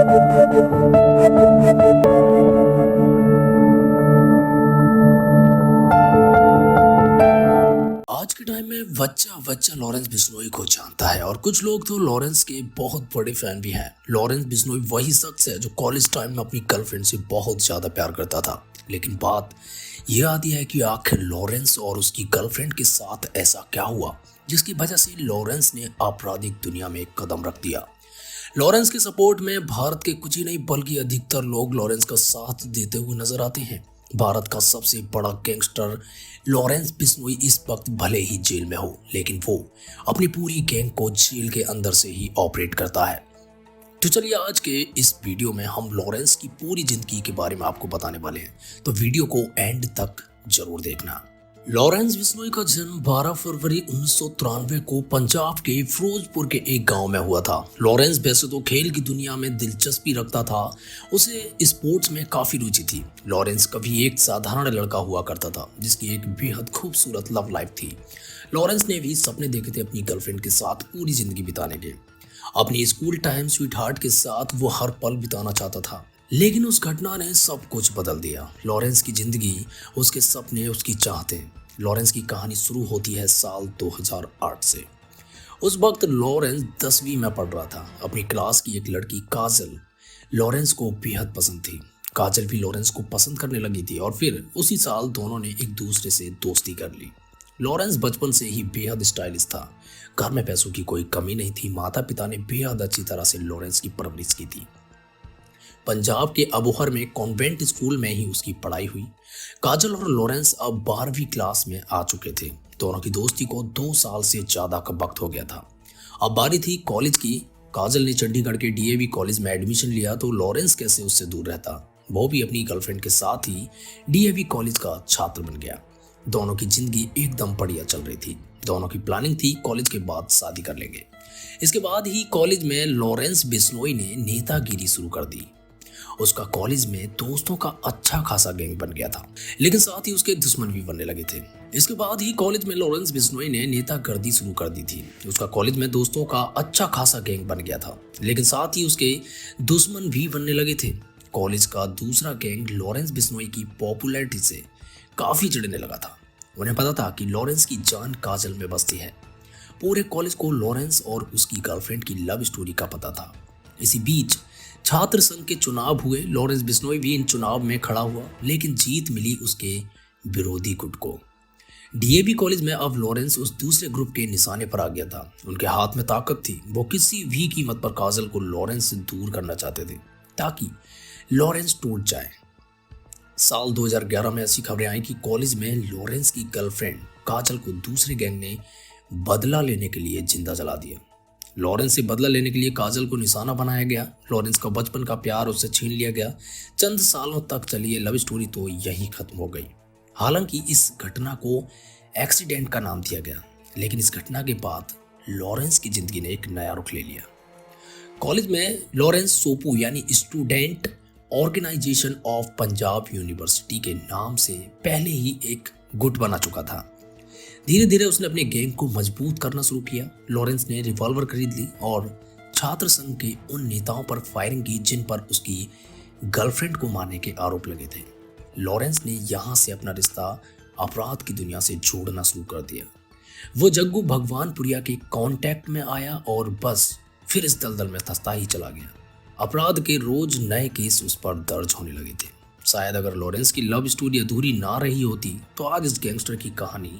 आज के टाइम में बच्चा बच्चा लॉरेंस बिश्नोई को जानता है और कुछ लोग तो लॉरेंस के बहुत बड़े फैन भी हैं। लॉरेंस बिश्नोई वही शख्स है जो कॉलेज टाइम में अपनी गर्लफ्रेंड से बहुत ज्यादा प्यार करता था। लेकिन बात यह आती है कि आखिर लॉरेंस और उसकी गर्लफ्रेंड के साथ ऐसा क्या हुआ जिसकी वजह से लॉरेंस ने आपराधिक दुनिया में एक कदम रख दिया। लॉरेंस के सपोर्ट में भारत के कुछ ही नहीं बल्कि अधिकतर लोग लॉरेंस का साथ देते हुए नजर आते हैं। भारत का सबसे बड़ा गैंगस्टर लॉरेंस बिश्नोई इस वक्त भले ही जेल में हो, लेकिन वो अपनी पूरी गैंग को जेल के अंदर से ही ऑपरेट करता है। तो चलिए आज के इस वीडियो में हम लॉरेंस की पूरी जिंदगी के बारे में आपको बताने वाले हैं, तो वीडियो को एंड तक जरूर देखना। लॉरेंस बिश्नोई का जन्म 12 फरवरी 1993 को पंजाब के फिरोजपुर के एक गांव में हुआ था। लॉरेंस वैसे तो खेल की दुनिया में दिलचस्पी रखता था, उसे स्पोर्ट्स में काफी रुचि थी। लॉरेंस कभी एक साधारण लड़का हुआ करता था जिसकी एक बेहद खूबसूरत लव लाइफ थी। लॉरेंस ने भी सपने देखे थे अपनी गर्लफ्रेंड के साथ पूरी जिंदगी बिताने के। अपनी स्कूल टाइम स्वीट हार्ट के साथ वो हर पल बिताना चाहता था, लेकिन उस घटना ने सब कुछ बदल दिया। लॉरेंस की जिंदगी, उसके सपने, उसकी चाहतें। लॉरेंस की कहानी शुरू होती है साल 2008 से। उस वक्त लॉरेंस 10वीं में पढ़ रहा था। अपनी क्लास की एक लड़की काजल लॉरेंस को बेहद पसंद थी। काजल भी लॉरेंस को पसंद करने लगी थी और फिर उसी साल दोनों ने एक दूसरे से दोस्ती कर ली। लॉरेंस बचपन से ही बेहद स्टाइलिश था। घर में पैसों की कोई कमी नहीं थी। माता पिता ने बेहद अच्छी तरह से लॉरेंस की परवरिश की थी। पंजाब के अबोहर में कॉन्वेंट स्कूल में ही उसकी पढ़ाई हुई। काजल और लॉरेंस अब 12वीं क्लास में आ चुके थे। दोनों की दोस्ती को 2 साल से ज्यादा का वक्त हो गया था। अब बारी थी कॉलेज की। काजल ने चंडीगढ़ के डीएवी कॉलेज में एडमिशन लिया तो लॉरेंस कैसे उससे दूर रहता। वो भी अपनी गर्लफ्रेंड के साथ ही डीएवी कॉलेज का छात्र बन गया। दोनों की जिंदगी एकदम बढ़िया चल रही थी। दोनों की प्लानिंग थी कॉलेज के बाद शादी कर लेंगे। इसके बाद ही कॉलेज में लॉरेंस बिश्नोई ने नेतागिरी शुरू कर दी। उसका कॉलेज में दोस्तों का अच्छा खासा गैंग बन गया था, लेकिन साथ ही उसके दुश्मन भी बनने लगे थे। इसके बाद ही कॉलेज में लॉरेंस बिश्नोई ने नेतागिरी शुरू कर दी थी। उसका कॉलेज में दोस्तों का अच्छा खासा गैंग बन गया था, लेकिन साथ ही उसके दुश्मन भी बनने लगे थे। कॉलेज का दूसरा गैंग लॉरेंस बिश्नोई की पॉपुलैरिटी से काफी चिढ़ने लगा था। उन्हें पता था कि लॉरेंस की जान काजल में बसती है। पूरे कॉलेज को लॉरेंस और उसकी गर्लफ्रेंड की लव स्टोरी का पता था। इसी बीच छात्र संघ के चुनाव हुए। लॉरेंस बिश्नोई भी इन चुनाव में खड़ा हुआ, लेकिन जीत मिली उसके विरोधी गुट को। डीएवी कॉलेज में अब लॉरेंस उस दूसरे ग्रुप के निशाने पर आ गया था। उनके हाथ में ताकत थी। वो किसी भी कीमत पर काजल को लॉरेंस से दूर करना चाहते थे ताकि लॉरेंस टूट जाए। साल 2011 में ऐसी खबरें आई कि कॉलेज में लॉरेंस की गर्लफ्रेंड काजल को दूसरे गैंग ने बदला लेने के लिए जिंदा जला दिया। लॉरेंस से बदला लेने के लिए काजल को निशाना बनाया गया। लॉरेंस का बचपन का प्यार उससे छीन लिया गया। चंद सालों तक चली ये लव स्टोरी तो यहीं खत्म हो गई। हालांकि इस घटना को एक्सीडेंट का नाम दिया गया, लेकिन इस घटना के बाद लॉरेंस की जिंदगी ने एक नया रुख ले लिया। कॉलेज में लॉरेंस सोपू यानी student organisation of Punjab university के नाम से पहले ही एक गुट बना चुका था। धीरे धीरे उसने अपने गैंग को मजबूत करना शुरू किया। लॉरेंस ने रिवॉल्वर खरीद ली और छात्र संघ के उन नेताओं पर फायरिंग की जिन पर उसकी गर्लफ्रेंड को मारने के आरोप लगे थे। लॉरेंस ने यहां से अपना रिश्ता अपराध की दुनिया से जोड़ना शुरू कर दिया। वो जग्गू भगवानपुरिया के कांटेक्ट में आया और बस फिर इस दलदल में धंसता ही चला गया। अपराध के रोज नए केस उस पर दर्ज होने लगे थे। शायद अगर लॉरेंस की लव स्टोरी अधूरी ना रही होती तो आज इस गैंगस्टर की कहानी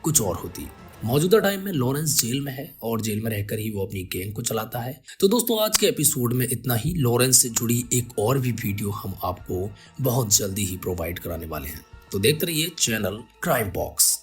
कुछ और होती। मौजूदा टाइम में लॉरेंस जेल में है और जेल में रहकर ही वो अपनी गैंग को चलाता है। तो दोस्तों आज के एपिसोड में इतना ही। लॉरेंस से जुड़ी एक और भी वीडियो हम आपको बहुत जल्दी ही प्रोवाइड कराने वाले हैं, तो देखते रहिए चैनल क्राइम बॉक्स।